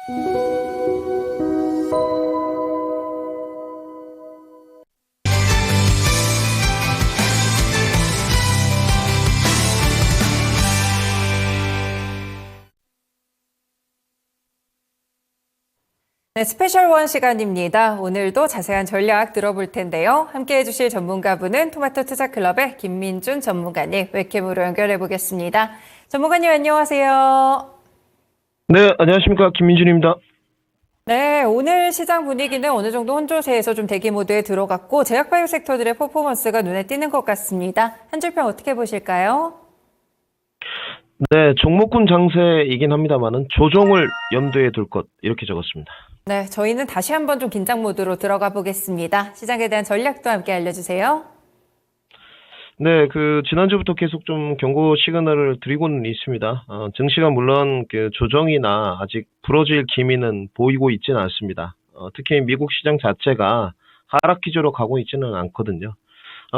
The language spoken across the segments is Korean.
네, 스페셜 원 시간입니다. 오늘도 자세한 전략 들어볼 텐데요. 함께 해주실 전문가분은 토마토 투자클럽의 김민준 전문가님 웹캠으로 연결해 보겠습니다. 전문가님 안녕하세요. 네, 안녕하십니까. 김민준입니다. 네, 오늘 시장 분위기는 어느 정도 혼조세에서 좀 대기 모드에 들어갔고 제약바이오 섹터들의 퍼포먼스가 눈에 띄는 것 같습니다. 한 줄평 어떻게 보실까요? 네, 종목군 장세이긴 합니다만은 조정을 염두에 둘 것 이렇게 적었습니다. 네, 저희는 다시 한번 좀 긴장 모드로 들어가 보겠습니다. 시장에 대한 전략도 함께 알려주세요. 네, 지난주부터 계속 좀 경고 시그널을 드리고는 있습니다. 증시가 물론 조정이나 아직 부러질 기미는 보이고 있지는 않습니다. 특히 미국 시장 자체가 하락 기조로 가고 있지는 않거든요.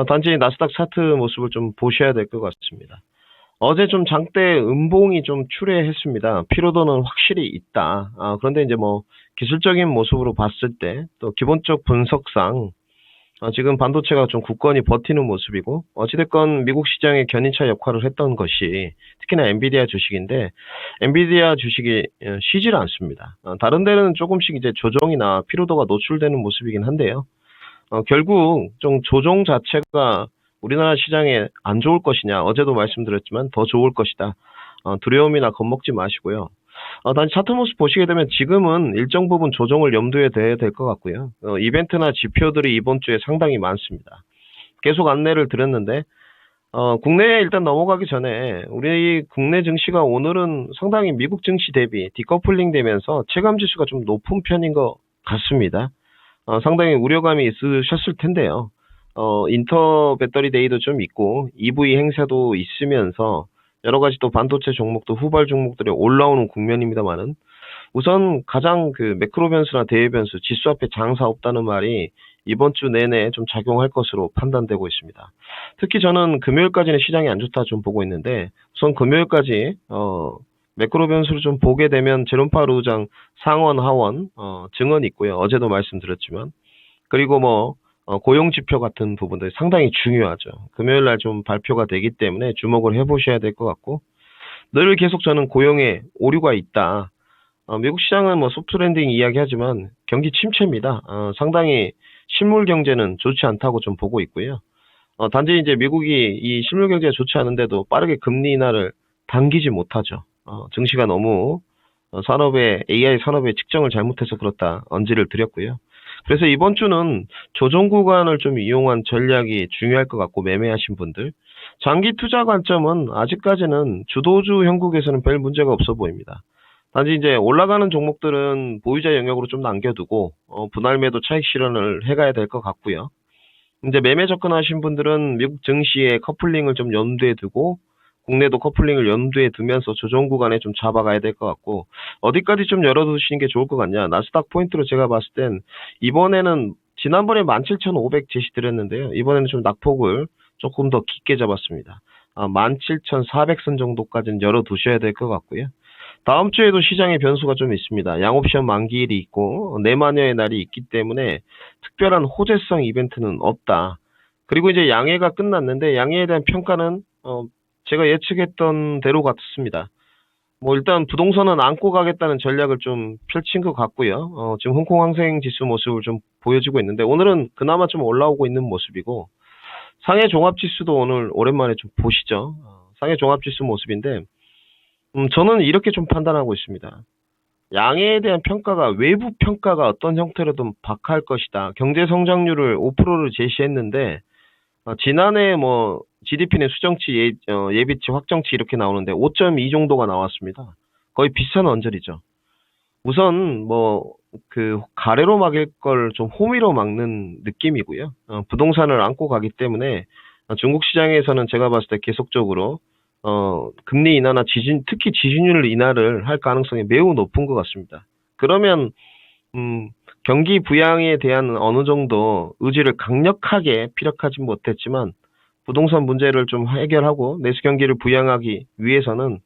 단지 나스닥 차트 모습을 좀 보셔야 될 것 같습니다. 어제 좀 장대 음봉이 좀 출회했습니다. 피로도는 확실히 있다. 그런데 이제 기술적인 모습으로 봤을 때 또 기본적 분석상 지금 반도체가 좀 굳건히 버티는 모습이고 어찌됐건 미국 시장의 견인차 역할을 했던 것이 특히나 엔비디아 주식인데 엔비디아 주식이 쉬질 않습니다. 다른 데는 조금씩 이제 조정이나 피로도가 노출되는 모습이긴 한데요. 결국 좀 조정 자체가 우리나라 시장에 안 좋을 것이냐, 어제도 말씀드렸지만 더 좋을 것이다. 두려움이나 겁먹지 마시고요. 단지 차트 모습 보시게 되면 지금은 일정 부분 조정을 염두에 둬야 될 것 같고요. 이벤트나 지표들이 이번 주에 상당히 많습니다. 계속 안내를 드렸는데 국내에 일단 넘어가기 전에 우리 국내 증시가 오늘은 상당히 미국 증시 대비 디커플링 되면서 체감 지수가 좀 높은 편인 것 같습니다. 상당히 우려감이 있으셨을 텐데요. 인터 배터리 데이도 좀 있고 EV 행사도 있으면서 여러 가지 또 반도체 종목도 후발 종목들이 올라오는 국면입니다만은 우선 가장 매크로 변수나 대외 변수 지수 앞에 장사 없다는 말이 이번 주 내내 좀 작용할 것으로 판단되고 있습니다. 특히 저는 금요일까지는 시장이 안 좋다 좀 보고 있는데 우선 금요일까지 매크로 변수를 좀 보게 되면 제롬파월 의장 상원 하원 증언이 있고요. 어제도 말씀드렸지만 그리고 고용 지표 같은 부분들이 상당히 중요하죠. 금요일 날 좀 발표가 되기 때문에 주목을 해보셔야 될 것 같고 늘 계속 저는 고용에 오류가 있다. 미국 시장은 소프트 랜딩 이야기하지만 경기 침체입니다. 상당히 실물 경제는 좋지 않다고 좀 보고 있고요. 단지 이제 미국이 이 실물 경제가 좋지 않은데도 빠르게 금리 인하를 당기지 못하죠. 증시가 너무 AI 산업의 측정을 잘못해서 그렇다 언지를 드렸고요. 그래서 이번 주는 조정 구간을 좀 이용한 전략이 중요할 것 같고 매매하신 분들 장기 투자 관점은 아직까지는 주도주 형국에서는 별 문제가 없어 보입니다. 단지 이제 올라가는 종목들은 보유자 영역으로 좀 남겨두고 분할 매도 차익 실현을 해가야 될 것 같고요. 이제 매매 접근하신 분들은 미국 증시의 커플링을 좀 염두에 두고 국내도 커플링을 염두에 두면서 조정 구간에 좀 잡아가야 될 것 같고 어디까지 좀 열어두시는 게 좋을 것 같냐. 나스닥 포인트로 제가 봤을 땐 이번에는 지난번에 17,500 제시드렸는데요. 이번에는 좀 낙폭을 조금 더 깊게 잡았습니다. 17,400선 정도까지는 열어두셔야 될 것 같고요. 다음 주에도 시장의 변수가 좀 있습니다. 양옵션 만기일이 있고 내마녀의 날이 있기 때문에 특별한 호재성 이벤트는 없다. 그리고 이제 양해가 끝났는데 양해에 대한 평가는 제가 예측했던 대로 같습니다. 일단 부동산은 안고 가겠다는 전략을 좀 펼친 것 같고요. 지금 홍콩 항생 지수 모습을 좀 보여주고 있는데 오늘은 그나마 좀 올라오고 있는 모습이고 상해 종합 지수도 오늘 오랜만에 좀 보시죠. 상해 종합 지수 모습인데 저는 이렇게 좀 판단하고 있습니다. 양해에 대한 평가가 외부 평가가 어떤 형태로든 박할 것이다. 경제 성장률을 5%를 제시했는데 지난해 GDP는 수정치 예비치 확정치 이렇게 나오는데 5.2 정도가 나왔습니다. 거의 비슷한 언저리죠. 우선 가래로 막을 걸 좀 호미로 막는 느낌이고요. 부동산을 안고 가기 때문에 중국 시장에서는 제가 봤을 때 계속적으로 금리 인하나 특히 지준율 인하를 할 가능성이 매우 높은 것 같습니다. 그러면 경기 부양에 대한 어느 정도 의지를 강력하게 피력하지 못했지만 부동산 문제를 좀 해결하고 내수 경기를 부양하기 위해서는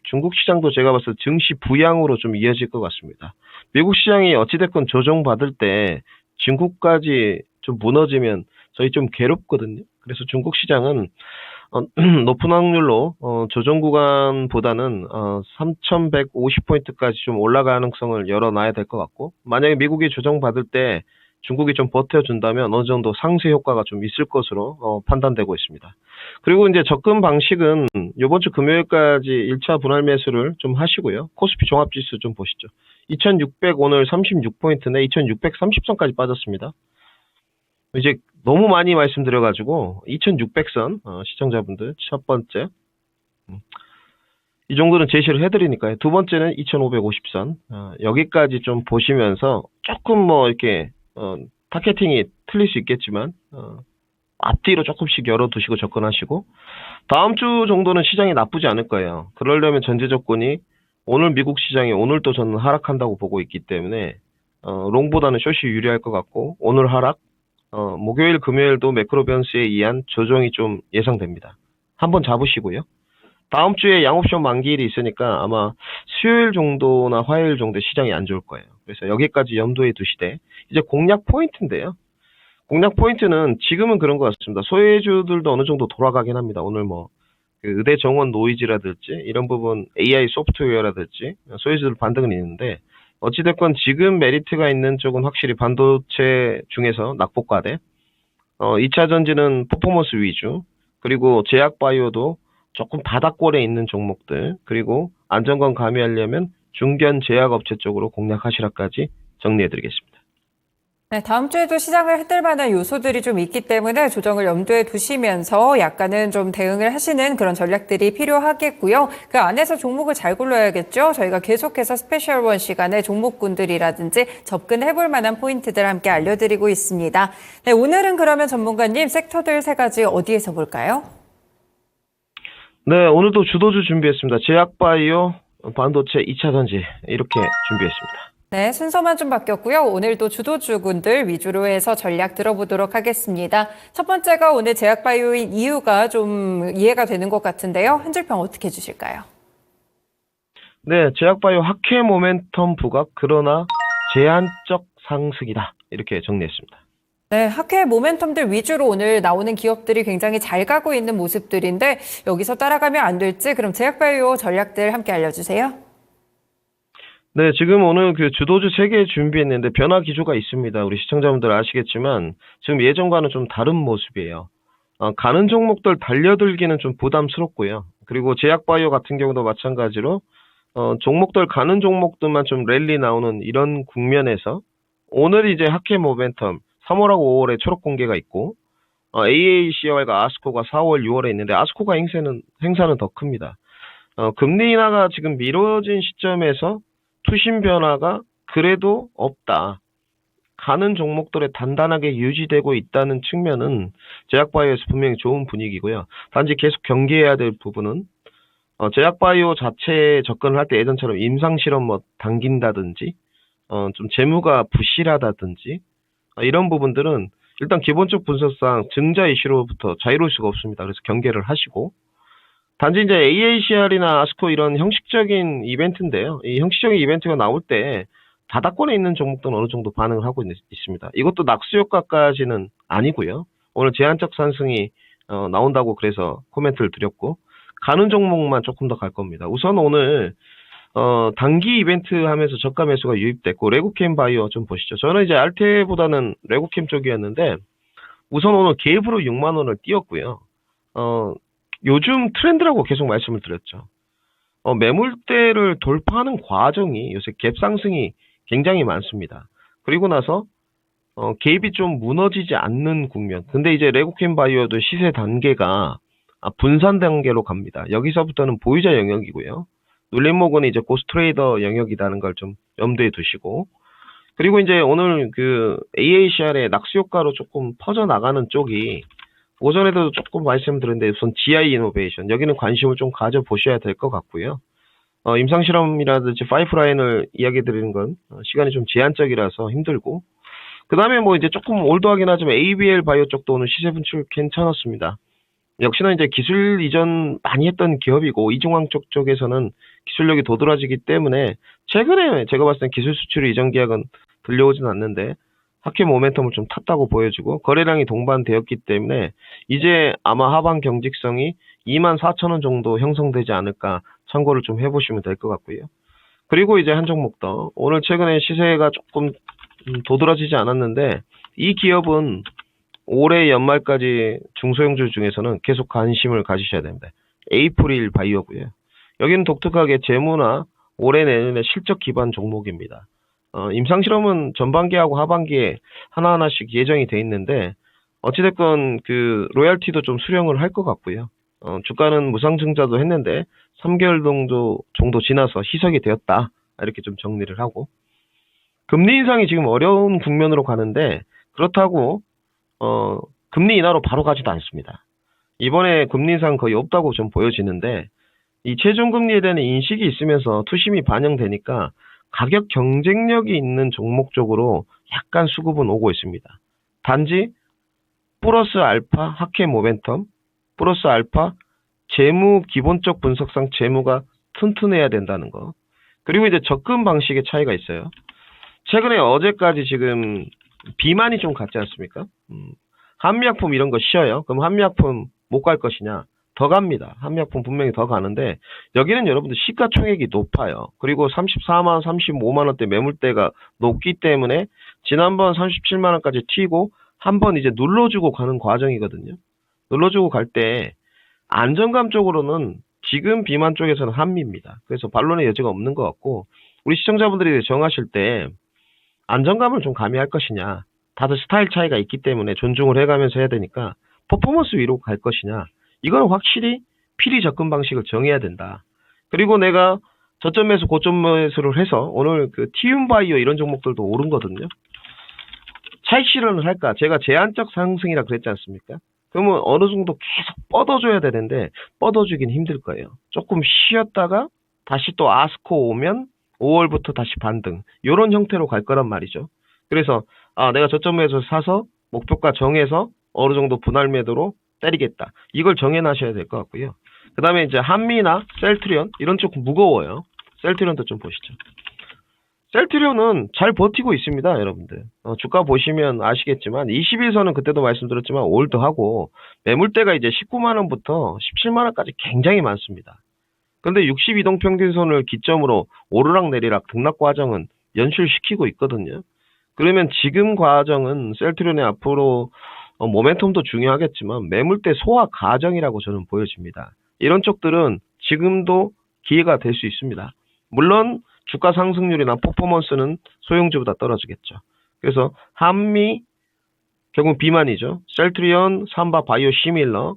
중국 시장도 제가 봤을 때 증시 부양으로 좀 이어질 것 같습니다. 미국 시장이 어찌됐건 조정받을 때 중국까지 좀 무너지면 저희 좀 괴롭거든요. 그래서 중국 시장은 높은 확률로 조정 구간보다는 3,150포인트까지 좀 올라갈 가능성을 열어놔야 될 것 같고, 만약에 미국이 조정받을 때 중국이 좀 버텨준다면 어느 정도 상쇄 효과가 좀 있을 것으로 판단되고 있습니다. 그리고 이제 접근 방식은 이번 주 금요일까지 1차 분할 매수를 좀 하시고요. 코스피 종합지수 좀 보시죠. 2600 오늘 36포인트네. 2630선까지 빠졌습니다. 이제 너무 많이 말씀드려가지고 2600선 시청자분들 첫 번째 이 정도는 제시를 해드리니까요. 두 번째는 2550선 여기까지 좀 보시면서 조금 뭐 이렇게 타겟팅이 틀릴 수 있겠지만 앞뒤로 조금씩 열어두시고 접근하시고, 다음 주 정도는 시장이 나쁘지 않을 거예요. 그러려면 전제 조건이 오늘 미국 시장이 오늘 또 저는 하락한다고 보고 있기 때문에 롱보다는 숏이 유리할 것 같고, 오늘 하락 목요일 금요일도 매크로 변수에 의한 조정이 좀 예상됩니다. 한번 잡으시고요. 다음 주에 양옵션 만기일이 있으니까 아마 수요일 정도나 화요일 정도 시장이 안 좋을 거예요. 그래서 여기까지 염두에 두시되, 이제 공략 포인트인데요. 공략 포인트는 지금은 그런 것 같습니다. 소외주들도 어느 정도 돌아가긴 합니다. 오늘 뭐 그 의대 정원 노이즈라든지 이런 부분 AI 소프트웨어라든지 소외주들 반등은 있는데, 어찌됐건 지금 메리트가 있는 쪽은 확실히 반도체 중에서 낙폭과대, 2차 전지는 퍼포먼스 위주, 그리고 제약 바이오도 조금 바닥권에 있는 종목들, 그리고 안정권 가미하려면 중견 제약업체 쪽으로 공략하시라까지 정리해드리겠습니다. 네, 다음 주에도 시장을 흔들 만한 요소들이 좀 있기 때문에 조정을 염두에 두시면서 약간은 좀 대응을 하시는 그런 전략들이 필요하겠고요. 그 안에서 종목을 잘 골라야겠죠. 저희가 계속해서 스페셜원 시간에 종목군들이라든지 접근해볼 만한 포인트들 함께 알려드리고 있습니다. 네, 오늘은 그러면 전문가님 섹터들 세 가지 어디에서 볼까요? 네, 오늘도 주도주 준비했습니다. 제약바이오, 반도체, 2차 전지 이렇게 준비했습니다. 네, 순서만 좀 바뀌었고요. 오늘도 주도주군들 위주로 해서 전략 들어보도록 하겠습니다. 첫 번째가 오늘 제약바이오인 이유가 좀 이해가 되는 것 같은데요. 한 줄평 어떻게 해주실까요? 네, 제약바이오 학회 모멘텀 부각, 그러나 제한적 상승이다. 이렇게 정리했습니다. 네, 학회 모멘텀들 위주로 오늘 나오는 기업들이 굉장히 잘 가고 있는 모습들인데 여기서 따라가면 안 될지 그럼 제약바이오 전략들 함께 알려주세요. 네, 지금 오늘 그 주도주 3개 준비했는데 변화 기조가 있습니다. 우리 시청자분들 아시겠지만 지금 예전과는 좀 다른 모습이에요. 가는 종목들 달려들기는 좀 부담스럽고요. 그리고 제약바이오 같은 경우도 마찬가지로 종목들 가는 종목들만 좀 랠리 나오는 이런 국면에서 오늘 이제 학회 모멘텀 3월하고 5월에 초록 공개가 있고 AACR과 아스코가 4월, 6월에 있는데 아스코가 행사는 더 큽니다. 금리 인하가 지금 미뤄진 시점에서 투심 변화가 그래도 없다. 가는 종목들에 단단하게 유지되고 있다는 측면은 제약바이오에서 분명히 좋은 분위기고요. 단지 계속 경계해야 될 부분은 제약바이오 자체에 접근을 할 때 예전처럼 임상실험 뭐 당긴다든지 좀 재무가 부실하다든지 이런 부분들은 일단 기본적 분석상 증자 이슈로부터 자유로울 수가 없습니다. 그래서 경계를 하시고, 단지 이제 AACR이나 아스코 이런 형식적인 이벤트인데요. 이 형식적인 이벤트가 나올 때 바닥권에 있는 종목들은 어느 정도 반응을 하고 있습니다. 이것도 낙수 효과까지는 아니고요. 오늘 제한적 상승이 나온다고 그래서 코멘트를 드렸고, 가는 종목만 조금 더 갈 겁니다. 우선 오늘 단기 이벤트 하면서 저가 매수가 유입됐고, 레고캠 바이오 좀 보시죠. 저는 이제 알테보다는 레고캠 쪽이었는데, 우선 오늘 갭으로 6만 원을 띄웠고요. 요즘 트렌드라고 계속 말씀을 드렸죠. 매물대를 돌파하는 과정이 요새 갭 상승이 굉장히 많습니다. 그리고 나서 갭이 좀 무너지지 않는 국면. 근데 이제 레고캠 바이오도 시세 단계가 분산 단계로 갑니다. 여기서부터는 보유자 영역이고요. 눌림목은 이제 고스트레이더 영역이라는 걸 좀 염두에 두시고, 그리고 이제 오늘 그 AACR의 낙수 효과로 조금 퍼져나가는 쪽이 오전에도 조금 말씀드렸는데 우선 GI 이노베이션 여기는 관심을 좀 가져보셔야 될 것 같고요. 임상실험이라든지 파이프라인을 이야기 드리는 건 시간이 좀 제한적이라서 힘들고, 그 다음에 뭐 이제 조금 올드하긴 하지만 ABL 바이오 쪽도 오늘 시세 분출 괜찮았습니다. 역시나 이제 기술 이전 많이 했던 기업이고 이중항 쪽에서는 기술력이 도드라지기 때문에 최근에 제가 봤을 땐 기술 수출 이전 계약은 들려오진 않는데 하회 모멘텀을 좀 탔다고 보여지고 거래량이 동반되었기 때문에 이제 아마 하방 경직성이 24,000원 정도 형성되지 않을까 참고를 좀 해보시면 될 것 같고요. 그리고 이제 한 종목 더. 오늘 최근에 시세가 조금 도드라지지 않았는데 이 기업은 올해 연말까지 중소형주 중에서는 계속 관심을 가지셔야 됩니다. 에이프릴 바이오고요. 여기는 독특하게 재무나 올해 내년에 실적 기반 종목입니다. 임상실험은 전반기하고 하반기에 하나하나씩 예정이 돼 있는데 어찌됐건 그 로얄티도 좀 수령을 할 것 같고요. 주가는 무상증자도 했는데 3개월 정도 지나서 희석이 되었다. 이렇게 좀 정리를 하고 금리 인상이 지금 어려운 국면으로 가는데 그렇다고 금리 인하로 바로 가지도 않습니다. 이번에 금리 인상 거의 없다고 좀 보여지는데 이 최종금리에 대한 인식이 있으면서 투심이 반영되니까 가격 경쟁력이 있는 종목 쪽으로 약간 수급은 오고 있습니다. 단지 플러스 알파 하회 모멘텀, 플러스 알파 재무 기본적 분석상 재무가 튼튼해야 된다는 거. 그리고 이제 접근 방식의 차이가 있어요. 최근에 어제까지 지금 비만이 좀 갔지 않습니까? 한미약품 이런 거 쉬어요. 그럼 한미약품 못 갈 것이냐? 더 갑니다. 한미약품 분명히 더 가는데 여기는 여러분들 시가총액이 높아요. 그리고 34만원, 35만원대 매물대가 높기 때문에 지난번 37만원까지 튀고 한번 이제 눌러주고 가는 과정이거든요. 눌러주고 갈 때 안정감 쪽으로는 지금 비만 쪽에서는 한미입니다. 그래서 반론의 여지가 없는 것 같고 우리 시청자분들이 정하실 때 안정감을 좀 가미할 것이냐 다들 스타일 차이가 있기 때문에 존중을 해가면서 해야 되니까 퍼포먼스 위로 갈 것이냐 이거는 확실히 필히 접근 방식을 정해야 된다. 그리고 내가 저점 매수 고점 매수를 해서 오늘 그 티움바이오 이런 종목들도 오른거든요. 차익 실현을 할까? 제가 제한적 상승이라 그랬지 않습니까? 그러면 어느 정도 계속 뻗어줘야 되는데 뻗어주긴 힘들 거예요. 조금 쉬었다가 다시 또 아스코 오면 5월부터 다시 반등 이런 형태로 갈 거란 말이죠. 그래서 내가 저점에서 사서 목표가 정해서 어느 정도 분할 매도로 때리겠다. 이걸 정해놔셔야 될 것 같고요. 그 다음에 이제 한미나 셀트리온 이런 쪽 무거워요. 셀트리온도 좀 보시죠. 셀트리온은 잘 버티고 있습니다, 여러분들. 주가 보시면 아시겠지만 21선은 그때도 말씀드렸지만 올드하고 매물대가 이제 19만원부터 17만원까지 굉장히 많습니다. 그런데 62동평균선을 기점으로 오르락 내리락 등락 과정은 연출시키고 있거든요. 그러면 지금 과정은 셀트리온의 앞으로 모멘텀도 중요하겠지만 매물대 소화 과정이라고 저는 보여집니다. 이런 쪽들은 지금도 기회가 될 수 있습니다. 물론 주가 상승률이나 퍼포먼스는 소형주보다 떨어지겠죠. 그래서 한미 결국 비만이죠. 셀트리온, 삼바 바이오 시밀러,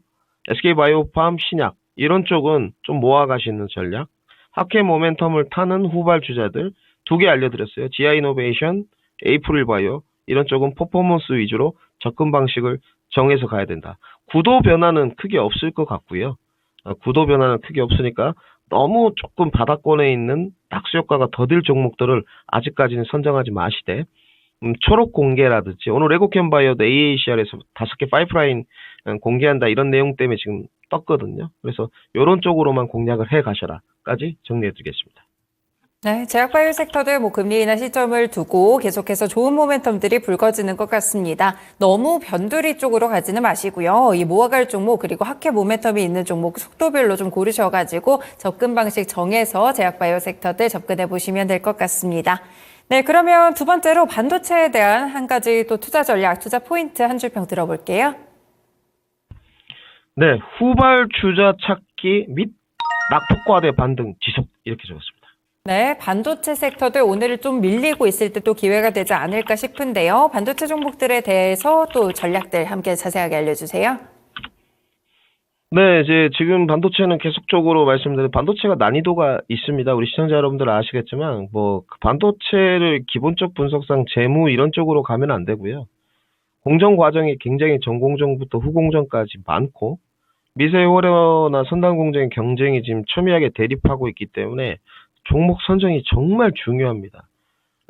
SK바이오팜 신약 이런 쪽은 좀 모아가시는 전략. 하회 모멘텀을 타는 후발 주자들 두 개 알려드렸어요. 지아이노베이션, 에이프릴 바이오 이런 쪽은 퍼포먼스 위주로 접근 방식을 정해서 가야 된다. 구도 변화는 크게 없을 것 같고요. 구도 변화는 크게 없으니까 너무 조금 바닥권에 있는 낙수 효과가 더딜 종목들을 아직까지는 선정하지 마시되 초록 공개라든지 오늘 레고캠바이오도 AACR에서 5개 파이프라인 공개한다 이런 내용 때문에 지금 떴거든요. 그래서 이런 쪽으로만 공략을 해 가셔라까지 정리해 드리겠습니다. 네, 제약바이오 섹터도 금리 인하 시점을 두고 계속해서 좋은 모멘텀들이 불거지는 것 같습니다. 너무 변두리 쪽으로 가지는 마시고요. 이 모아갈 종목 그리고 하회 모멘텀이 있는 종목 속도별로 좀 고르셔가지고 접근 방식 정해서 제약바이오 섹터들 접근해 보시면 될 것 같습니다. 네, 그러면 두 번째로 반도체에 대한 한 가지 또 투자 전략, 투자 포인트 한 줄평 들어볼게요. 네, 후발 주자 찾기 및 낙폭과대 반등 지속 이렇게 적었습니다. 네, 반도체 섹터들 오늘 좀 밀리고 있을 때 또 기회가 되지 않을까 싶은데요. 반도체 종목들에 대해서 또 전략들 함께 자세하게 알려주세요. 네, 이제 지금 반도체는 계속적으로 말씀드린 반도체가 난이도가 있습니다. 우리 시청자 여러분들 아시겠지만 반도체를 기본적 분석상 재무 이런 쪽으로 가면 안 되고요. 공정 과정이 굉장히 전공정부터 후공정까지 많고 미세호려나 선단 공정의 경쟁이 지금 첨예하게 대립하고 있기 때문에 종목 선정이 정말 중요합니다.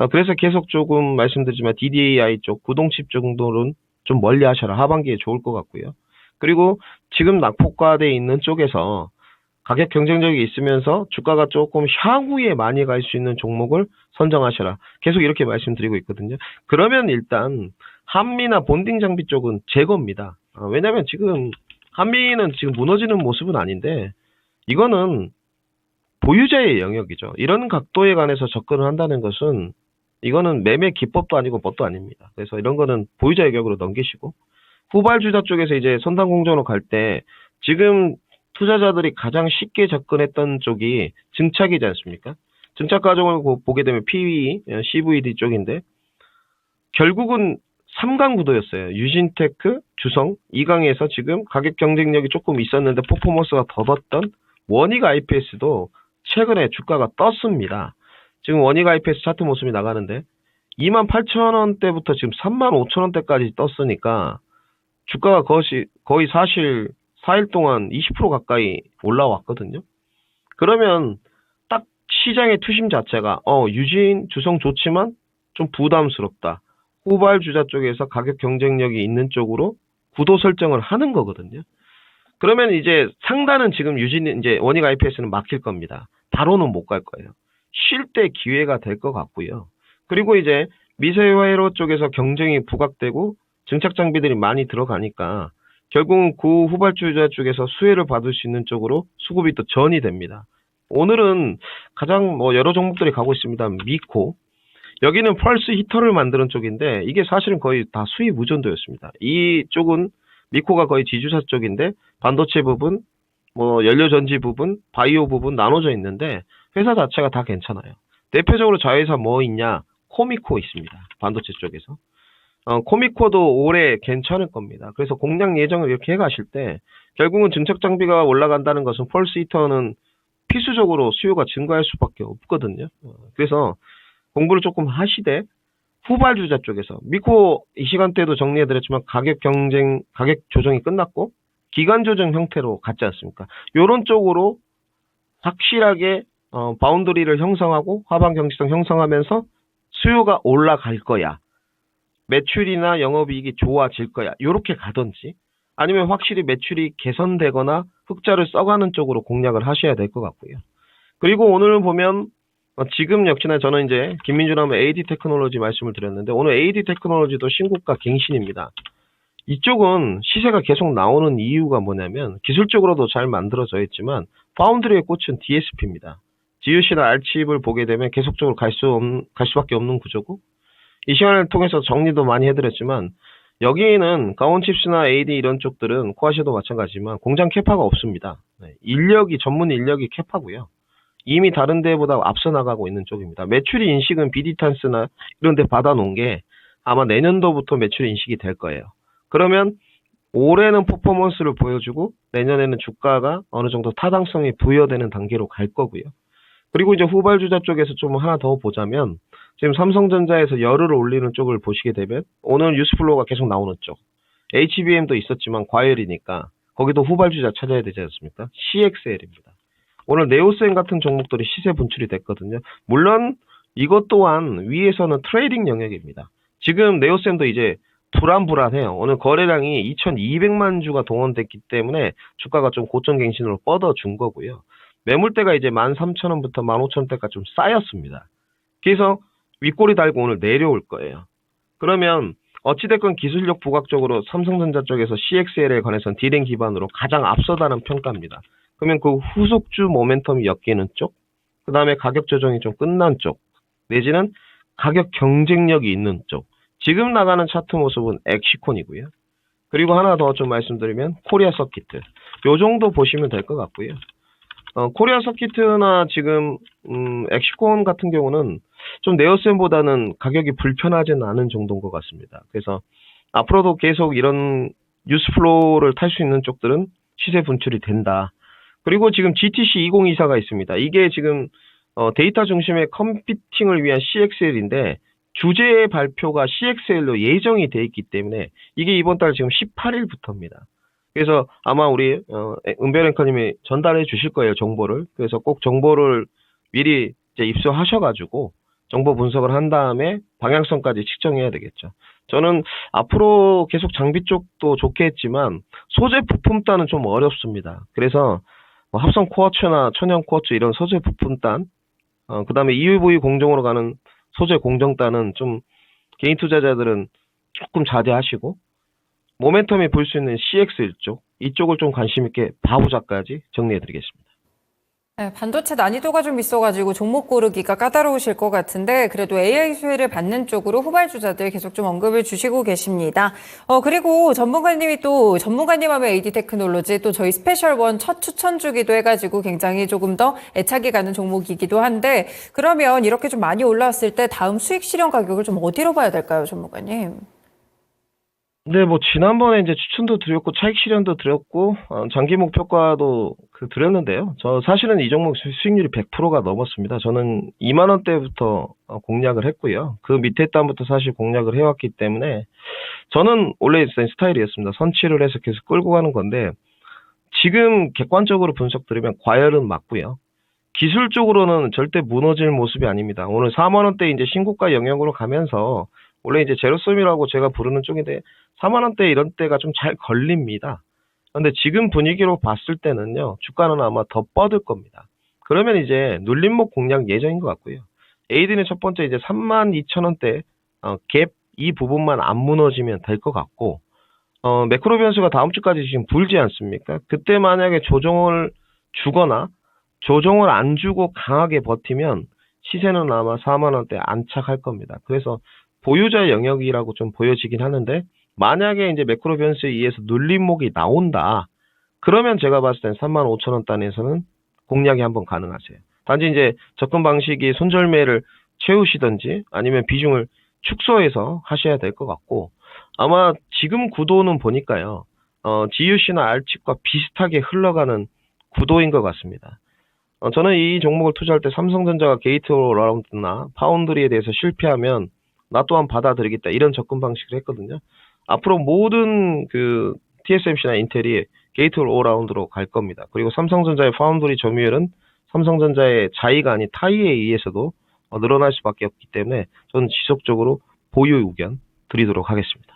그래서 계속 조금 말씀드리지만 DDAI 쪽, 구동칩 정도는 좀 멀리 하셔라. 하반기에 좋을 것 같고요. 그리고 지금 낙폭과돼 있는 쪽에서 가격 경쟁력이 있으면서 주가가 조금 향후에 많이 갈 수 있는 종목을 선정하셔라. 계속 이렇게 말씀드리고 있거든요. 그러면 일단 한미나 본딩 장비 쪽은 제거입니다. 왜냐면 지금 한미는 지금 무너지는 모습은 아닌데 이거는 보유자의 영역이죠. 이런 각도에 관해서 접근을 한다는 것은 이거는 매매 기법도 아니고 뭣도 아닙니다. 그래서 이런 거는 보유자 영역으로 넘기시고 후발주자 쪽에서 이제 선당공전으로 갈 때 지금 투자자들이 가장 쉽게 접근했던 쪽이 증착이지 않습니까? 증착 과정을 보게 되면 PE, CVD 쪽인데 결국은 3강 구도였어요. 유진테크, 주성, 2강에서 지금 가격 경쟁력이 조금 있었는데 퍼포먼스가 더뎠던 원익 IPS도 최근에 주가가 떴습니다. 지금 원익 IPS 차트 모습이 나가는데 28,000원대부터 지금 35,000원대까지 떴으니까 주가가 거의 사실 4일 동안 20% 가까이 올라왔거든요. 그러면 딱 시장의 투심 자체가 유진, 주성 좋지만 좀 부담스럽다. 후발주자 쪽에서 가격 경쟁력이 있는 쪽으로 구도 설정을 하는 거거든요. 그러면 이제 상단은 지금 이제 원익 IPS는 막힐 겁니다. 바로는 못 갈 거예요. 쉴 때 기회가 될 것 같고요. 그리고 이제 미세회로 쪽에서 경쟁이 부각되고 증착 장비들이 많이 들어가니까 결국은 그 후발주자 쪽에서 수혜를 받을 수 있는 쪽으로 수급이 또 전이 됩니다. 오늘은 가장 여러 종목들이 가고 있습니다. 미코. 여기는 펄스 히터를 만드는 쪽인데 이게 사실은 거의 다 수입 의존도였습니다. 이쪽은 미코가 거의 지주사 쪽인데 반도체 부분, 연료전지 부분, 바이오 부분 나눠져 있는데 회사 자체가 다 괜찮아요. 대표적으로 자회사 뭐 있냐? 코미코 있습니다. 반도체 쪽에서. 코미코도 올해 괜찮을 겁니다. 그래서 공략 예정을 이렇게 해가실 때 결국은 증착 장비가 올라간다는 것은 펄스 히터는 필수적으로 수요가 증가할 수밖에 없거든요. 그래서 공부를 조금 하시되 후발주자 쪽에서 미코 이 시간대도 정리해드렸지만 가격 조정이 끝났고 기간 조정 형태로 갔지 않습니까? 이런 쪽으로 확실하게 바운더리를 형성하고 하방 경직성 형성하면서 수요가 올라갈 거야. 매출이나 영업이익이 좋아질 거야. 이렇게 가든지 아니면 확실히 매출이 개선되거나 흑자를 써가는 쪽으로 공략을 하셔야 될 것 같고요. 그리고 오늘 보면 지금 역시나 저는 이제 김민준 하면 AD 테크놀로지 말씀을 드렸는데 오늘 AD 테크놀로지도 신고가 갱신입니다. 이쪽은 시세가 계속 나오는 이유가 뭐냐면 기술적으로도 잘 만들어져 있지만 파운드리의 꽃은 DSP입니다. GUC나 R칩을 보게 되면 계속적으로 갈 수밖에 없는 구조고 이 시간을 통해서 정리도 많이 해드렸지만 여기에는 가온칩스나 AD 이런 쪽들은 코아시도 마찬가지지만 공장 캐파가 없습니다. 전문 인력이 캐파고요. 이미 다른 데보다 앞서 나가고 있는 쪽입니다. 매출이 인식은 비디탄스나 이런 데 받아놓은 게 아마 내년도부터 매출 인식이 될 거예요. 그러면 올해는 퍼포먼스를 보여주고 내년에는 주가가 어느 정도 타당성이 부여되는 단계로 갈 거고요. 그리고 이제 후발주자 쪽에서 좀 하나 더 보자면 지금 삼성전자에서 열을 올리는 쪽을 보시게 되면 오늘 뉴스플로우가 계속 나오는 쪽 HBM도 있었지만 과열이니까 거기도 후발주자 찾아야 되지 않습니까? CXL입니다. 오늘 네오셈 같은 종목들이 시세 분출이 됐거든요. 물론 이것 또한 위에서는 트레이딩 영역입니다. 지금 네오셈도 이제 불안해요. 오늘 거래량이 2200만 주가 동원됐기 때문에 주가가 좀 고점 갱신으로 뻗어준 거고요. 매물대가 이제 13,000원부터 15,000원대까지 좀 쌓였습니다. 그래서 윗꼬리 달고 오늘 내려올 거예요. 그러면 어찌됐건 기술력 부각적으로 삼성전자 쪽에서 CXL에 관해서는 D램 기반으로 가장 앞서다는 평가입니다. 그러면 그 후속주 모멘텀이 엮이는 쪽, 그 다음에 가격 조정이 좀 끝난 쪽, 내지는 가격 경쟁력이 있는 쪽, 지금 나가는 차트 모습은 엑시콘이고요. 그리고 하나 더 좀 말씀드리면 코리아 서키트. 요 정도 보시면 될 것 같고요. 코리아 서키트나 지금 엑시콘 같은 경우는 좀 네오셈보다는 가격이 불편하지는 않은 정도인 것 같습니다. 그래서 앞으로도 계속 이런 뉴스플로우를 탈 수 있는 쪽들은 시세 분출이 된다. 그리고 지금 GTC 2024가 있습니다. 이게 지금 데이터 중심의 컴퓨팅을 위한 CXL인데 주제 발표가 CXL로 예정이 돼 있기 때문에 이게 이번 달 지금 18일부터입니다. 그래서 아마 우리 은별 앵커님이 전달해 주실 거예요, 정보를. 그래서 꼭 정보를 미리 이제 입수하셔가지고 정보 분석을 한 다음에 방향성까지 측정해야 되겠죠. 저는 앞으로 계속 장비 쪽도 좋게 했지만 소재 부품 단은 좀 어렵습니다. 그래서 뭐 합성 쿼츠나 천연 쿼츠 이런 소재 부품 단, 그다음에 EUV 공정으로 가는 소재 공정 단은 좀 개인 투자자들은 조금 자제하시고 모멘텀이 볼 수 있는 CX 쪽 이쪽을 좀 관심 있게 봐보자까지 정리해드리겠습니다. 네, 반도체 난이도가 좀 있어가지고 종목 고르기가 까다로우실 것 같은데 그래도 AI 수혜를 받는 쪽으로 후발주자들 계속 좀 언급을 주시고 계십니다. 그리고 전문가님이 또 전문가님 하면 AD 테크놀로지 또 저희 스페셜원 첫 추천주기도 해가지고 굉장히 조금 더 애착이 가는 종목이기도 한데 그러면 이렇게 좀 많이 올라왔을 때 다음 수익 실현 가격을 좀 어디로 봐야 될까요, 전문가님? 네, 뭐 지난번에 이제 추천도 드렸고 차익 실현도 드렸고 장기 목표가도 드렸는데요. 저 사실은 이 종목 수익률이 100%가 넘었습니다. 저는 2만 원대부터 공략을 했고요. 그 밑에 단부터 사실 공략을 해왔기 때문에 저는 원래 있던 스타일이었습니다. 선취를 해서 계속 끌고 가는 건데 지금 객관적으로 분석 드리면 과열은 맞고요. 기술적으로는 절대 무너질 모습이 아닙니다. 오늘 4만 원대 이제 신고가 영역으로 가면서 원래 이제 제로섬이라고 제가 부르는 쪽인데 4만 원대 이런 때가 좀 잘 걸립니다. 근데 지금 분위기로 봤을 때는요. 주가는 아마 더 뻗을 겁니다. 그러면 이제 눌림목 공략 예정인 것 같고요. AD는 첫 번째 이제 32,000원대 갭 이 부분만 안 무너지면 될 것 같고 매크로 변수가 다음 주까지 지금 불지 않습니까? 그때 만약에 조정을 주거나 조정을 안 주고 강하게 버티면 시세는 아마 4만 원대 안착할 겁니다. 그래서 보유자 영역이라고 좀 보여지긴 하는데 만약에 이제 매크로 변수에 의해서 눌림목이 나온다. 그러면 제가 봤을 땐 35,000원 단에서는 공략이 한번 가능하세요. 단지 이제 접근 방식이 손절매를 채우시든지 아니면 비중을 축소해서 하셔야 될 것 같고 아마 지금 구도는 보니까요. GUC나 R칩과 비슷하게 흘러가는 구도인 것 같습니다. 저는 이 종목을 투자할 때 삼성전자가 게이트 어라운드나 파운드리에 대해서 실패하면 나 또한 받아들이겠다 이런 접근 방식을 했거든요. 앞으로 모든 TSMC나 인텔이 게이트 올라운드로 갈 겁니다. 그리고 삼성전자의 파운드리 점유율은 삼성전자의 자의가 아닌 타의에 의해서도 늘어날 수밖에 없기 때문에 저는 지속적으로 보유 의견 드리도록 하겠습니다.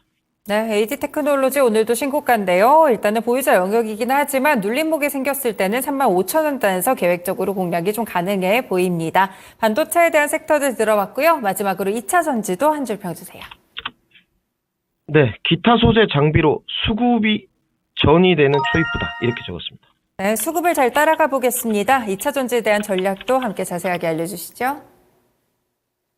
네, AD 테크놀로지 오늘도 신고가인데요. 일단은 보유자 영역이긴 하지만 눌림목이 생겼을 때는 35,000원 단에서 계획적으로 공략이 좀 가능해 보입니다. 반도체에 대한 섹터들 들어봤고요. 마지막으로 2차 전지도 한 줄 평주세요. 네, 기타 소재 장비로 수급이 전이 되는 초입부다 이렇게 적었습니다. 네, 수급을 잘 따라가 보겠습니다. 2차 전지에 대한 전략도 함께 자세하게 알려주시죠.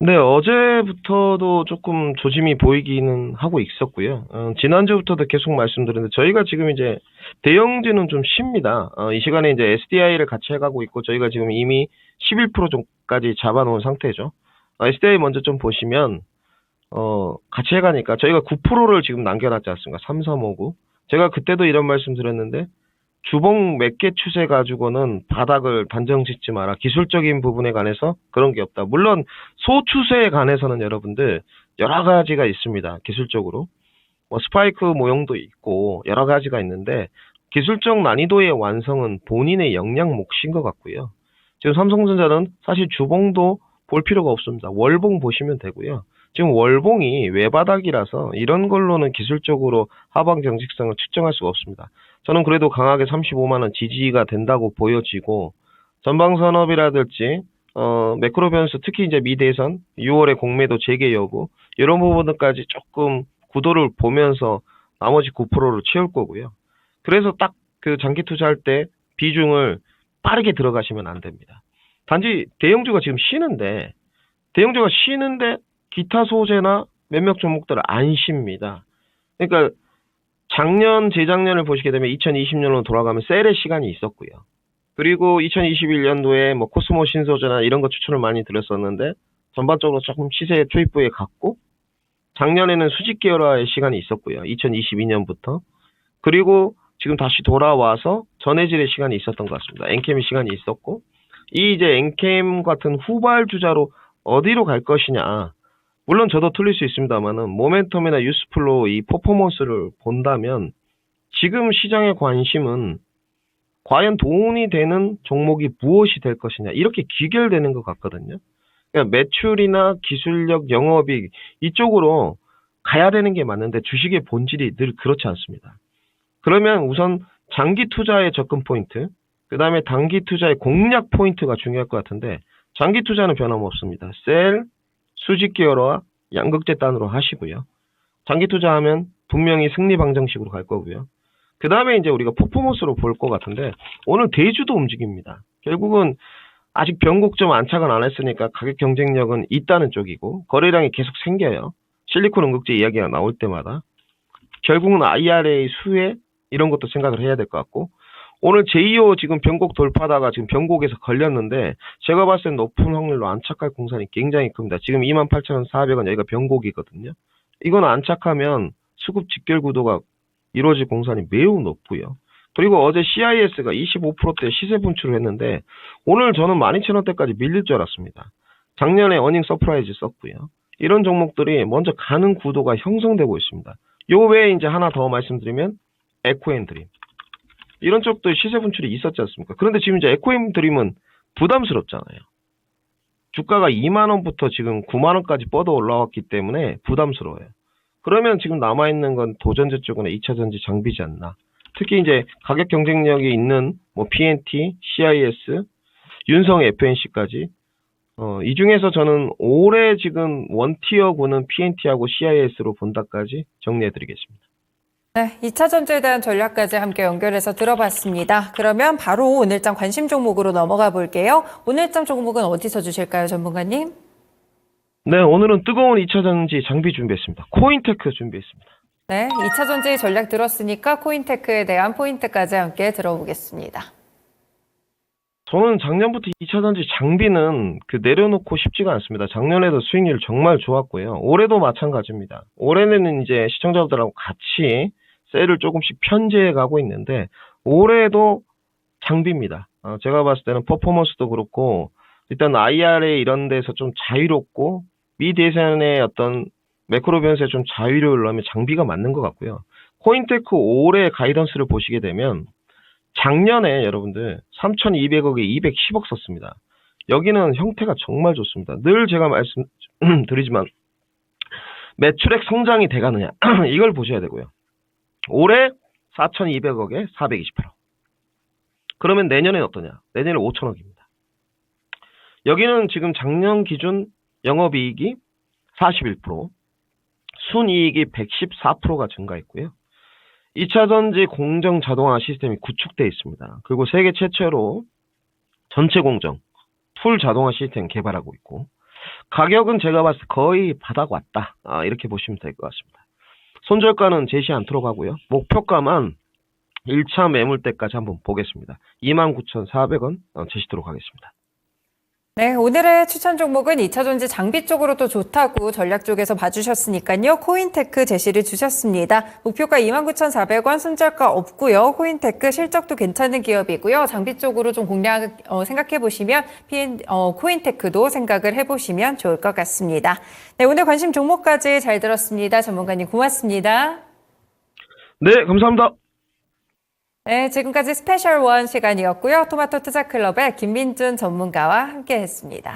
네, 어제부터도 조금 조짐이 보이기는 하고 있었고요. 지난주부터도 계속 말씀드렸는데 저희가 지금 이제 대형주는 좀 쉽니다. 이 시간에 이제 SDI를 같이 해가고 있고 저희가 지금 이미 11% 정도까지 잡아놓은 상태죠. SDI 먼저 좀 보시면 같이 해가니까 저희가 9%를 지금 남겨놨지 않습니까? 3359. 제가 그때도 이런 말씀 드렸는데 주봉 몇 개 추세 가지고는 바닥을 단정 짓지 마라. 기술적인 부분에 관해서 그런 게 없다. 물론 소추세에 관해서는 여러분들 여러 가지가 있습니다. 기술적으로. 스파이크 모형도 있고 여러 가지가 있는데 기술적 난이도의 완성은 본인의 역량 몫인 것 같고요. 지금 삼성전자는 사실 주봉도 볼 필요가 없습니다. 월봉 보시면 되고요. 지금 월봉이 외바닥이라서 이런 걸로는 기술적으로 하방 경직성을 측정할 수가 없습니다. 저는 그래도 강하게 35만 원 지지가 된다고 보여지고 전방산업이라든지 매크로 변수 특히 이제 미대선 6월에 공매도 재개 여부 이런 부분들까지 조금 구도를 보면서 나머지 9%를 채울 거고요. 그래서 딱 장기 투자할 때 비중을 빠르게 들어가시면 안 됩니다. 단지 대형주가 지금 쉬는데 기타 소재나 몇몇 종목들은 안 쉽니다. 그러니까 작년, 재작년을 보시게 되면 2020년으로 돌아가면 셀의 시간이 있었고요. 그리고 2021년도에 뭐 코스모 신소재나 이런 거 추천을 많이 드렸었는데 전반적으로 조금 시세 초입부에 갔고 작년에는 수직 계열화의 시간이 있었고요. 2022년부터. 그리고 지금 다시 돌아와서 전해질의 시간이 있었던 것 같습니다. 엔캠의 시간이 있었고 이 이제 엔캠 같은 후발주자로 어디로 갈 것이냐. 물론 저도 틀릴 수 있습니다만은 모멘텀이나 유스플로우 이 퍼포먼스를 본다면 지금 시장의 관심은 과연 돈이 되는 종목이 무엇이 될 것이냐 이렇게 귀결되는 것 같거든요. 그러니까 매출이나 기술력, 영업이익 이쪽으로 가야 되는 게 맞는데 주식의 본질이 늘 그렇지 않습니다. 그러면 우선 장기 투자의 접근 포인트, 그 다음에 단기 투자의 공략 포인트가 중요할 것 같은데 장기 투자는 변함없습니다. 셀, 수직 기여로와 양극재 단으로 하시고요. 장기 투자하면 분명히 승리 방정식으로 갈 거고요. 그 다음에 이제 우리가 퍼포먼스로 볼 것 같은데 오늘 대주도 움직입니다. 결국은 아직 변곡점 안착은 안 했으니까 가격 경쟁력은 있다는 쪽이고 거래량이 계속 생겨요. 실리콘 응급제 이야기가 나올 때마다 결국은 IRA 수혜 이런 것도 생각을 해야 될 것 같고 오늘 제2호 지금 변곡 돌파다가 지금 변곡에서 걸렸는데 제가 봤을 땐 높은 확률로 안착할 공산이 굉장히 큽니다. 지금 28,400원 여기가 변곡이거든요. 이건 안착하면 수급 직결 구도가 이루어질 공산이 매우 높고요. 그리고 어제 CIS가 25%대 시세 분출을 했는데 오늘 저는 12,000원대까지 밀릴 줄 알았습니다. 작년에 어닝 서프라이즈 썼고요. 이런 종목들이 먼저 가는 구도가 형성되고 있습니다. 요 외에 이제 하나 더 말씀드리면 에코앤드림. 이런 쪽도 시세 분출이 있었지 않습니까? 그런데 지금 이제 에코앤드림은 부담스럽잖아요. 주가가 2만원부터 지금 9만원까지 뻗어 올라왔기 때문에 부담스러워요. 그러면 지금 남아있는 건 도전제 쪽은 2차전지 장비지 않나. 특히 이제 가격 경쟁력이 있는 뭐 PNT, CIS, 윤성 FNC까지 이 중에서 저는 올해 지금 원티어군은 PNT하고 CIS로 본다까지 정리해드리겠습니다. 네, 2차 전지에 대한 전략까지 함께 연결해서 들어봤습니다. 그러면 바로 오늘장 관심 종목으로 넘어가 볼게요. 오늘장 종목은 어디서 주실까요, 전문가님? 네, 오늘은 뜨거운 2차 전지 장비 준비했습니다. 코인테크 준비했습니다. 네, 2차 전지 전략 들었으니까 코인테크에 대한 포인트까지 함께 들어보겠습니다. 저는 작년부터 2차 전지 장비는 내려놓고 싶지가 않습니다. 작년에도 수익률 정말 좋았고요. 올해도 마찬가지입니다. 올해는 이제 시청자들하고 같이 셀을 조금씩 편제해 가고 있는데 올해도 장비입니다. 제가 봤을 때는 퍼포먼스도 그렇고 일단 IRA 이런 데서 좀 자유롭고 미 대선의 어떤 매크로 변수에 좀 자유로우려면 장비가 맞는 것 같고요. 코인테크 올해 가이던스를 보시게 되면 작년에 여러분들 3,200억에 210억 썼습니다. 여기는 형태가 정말 좋습니다. 늘 제가 말씀드리지만 매출액 성장이 돼가느냐 이걸 보셔야 되고요. 올해 4,200억에 428억. 그러면 내년엔 어떠냐? 내년에 5,000억입니다. 여기는 지금 작년 기준 영업이익이 41%, 순이익이 114%가 증가했고요. 2차 전지 공정 자동화 시스템이 구축되어 있습니다. 그리고 세계 최초로 전체 공정, 풀 자동화 시스템 개발하고 있고 가격은 제가 봤을 때 거의 바닥 왔다. 이렇게 보시면 될 것 같습니다. 손절가는 제시 않도록 하고요. 목표가만 1차 매물대까지 한번 보겠습니다. 29,400원 제시도록 하겠습니다. 네, 오늘의 추천 종목은 2차 전지 장비 쪽으로 또 좋다고 전략 쪽에서 봐주셨으니까요. 코인테크 제시를 주셨습니다. 목표가 29,400원, 손절가 없고요. 코인테크 실적도 괜찮은 기업이고요. 장비 쪽으로 좀 공략 생각해 보시면 코인테크도 생각을 해보시면 좋을 것 같습니다. 네, 오늘 관심 종목까지 잘 들었습니다. 전문가님 고맙습니다. 네, 감사합니다. 네, 지금까지 스페셜 원 시간이었고요. 토마토 투자클럽의 김민준 전문가와 함께했습니다.